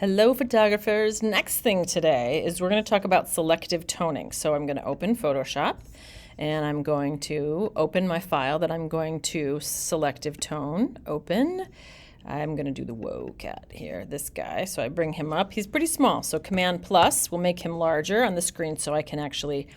Hello photographers. Next thing today is we're going to talk about selective toning. So I'm going to open Photoshop and I'm going to open my file that I'm going to selective tone. Open. I'm going to do the whoa cat here, this guy. So I bring him up. He's pretty small, so Command plus will make him larger on the screen so I can actually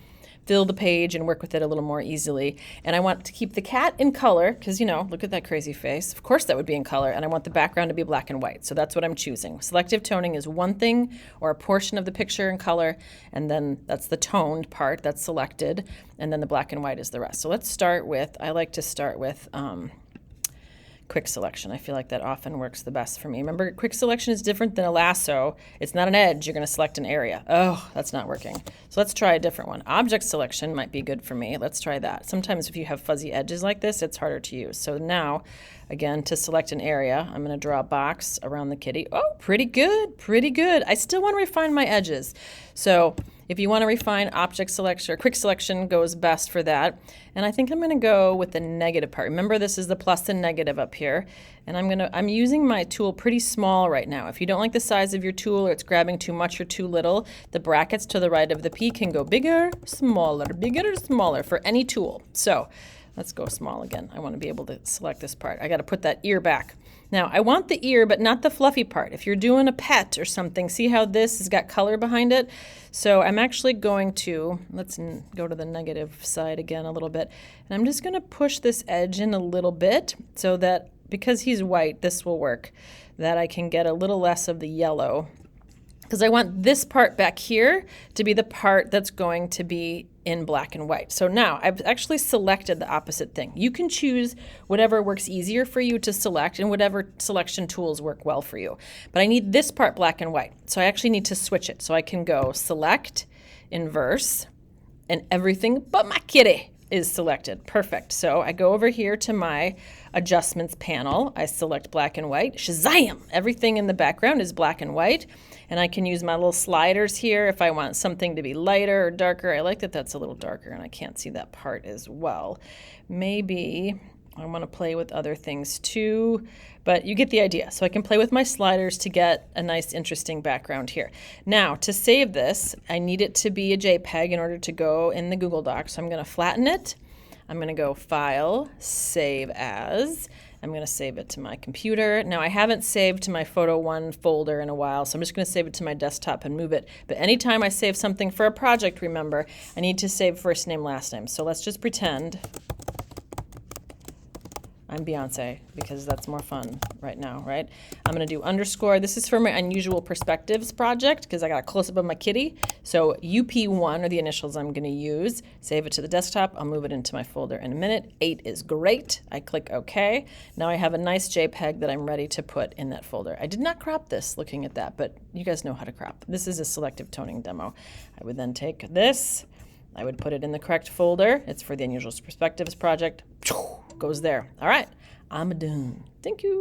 fill the page and work with it a little more easily. And I want to keep the cat in color because, you know, look at that crazy face. Of course that would be in color. And I want the background to be black and white. So that's what I'm choosing. Selective toning is one thing or a portion of the picture in color. And then that's the toned part that's selected. And then the black and white is the rest. So let's start with, I like to start with quick selection. I feel like that often works the best for me. Remember, quick selection is different than a lasso. It's not an edge. You're going to select an area. Oh, that's not working. So let's try a different one. Object selection might be good for me. Let's try that. Sometimes if you have fuzzy edges like this, it's harder to use. So now, again, to select an area, I'm going to draw a box around the kitty. Oh, pretty good. Pretty good. I still want to refine my edges. So if you want to refine object selection, or quick selection goes best for that. And I think I'm going to go with the negative part. Remember, this is the plus and negative up here. And I'm using my tool pretty small right now. If you don't like the size of your tool or it's grabbing too much or too little, the brackets to the right of the P can go bigger, smaller for any tool. So let's go small again. I want to be able to select this part. I got to put that ear back. Now, I want the ear, but not the fluffy part. If you're doing a pet or something, see how this has got color behind it? So I'm actually going to, let's go to the negative side again a little bit. And I'm just going to push this edge in a little bit so that, because he's white, this will work, that I can get a little less of the yellow. Because I want this part back here to be the part that's going to be in black and white. So now I've actually selected the opposite thing. You can choose whatever works easier for you to select and whatever selection tools work well for you. But I need this part black and white. So I actually need to switch it. So I can go select, inverse, and everything but my kitty is selected. Perfect. So I go over here to my adjustments panel. I select black and white. Shazam! Everything in the background is black and white. And I can use my little sliders here if I want something to be lighter or darker. I like that that's a little darker and I can't see that part as well. Maybe I want to play with other things too, but you get the idea. So I can play with my sliders to get a nice, interesting background here. Now, to save this, I need it to be a JPEG in order to go in the Google Doc. So I'm going to flatten it. I'm going to go File, Save As. I'm going to save it to my computer. Now, I haven't saved to my Photo One folder in a while, so I'm just going to save it to my desktop and move it. But anytime I save something for a project, remember, I need to save first name, last name. So let's just pretend I'm Beyonce because that's more fun right now, right? I'm going to do underscore. This is for my Unusual Perspectives project because I got a close-up of my kitty. So UP1 are the initials I'm going to use. Save it to the desktop. I'll move it into my folder in a minute. 8 is great. I click OK. Now I have a nice JPEG that I'm ready to put in that folder. I did not crop this looking at that, but you guys know how to crop. This is a selective toning demo. I would then take this. I would put it in the correct folder. It's for the Unusual Perspectives project. Goes there. All right, I'm done. Thank you.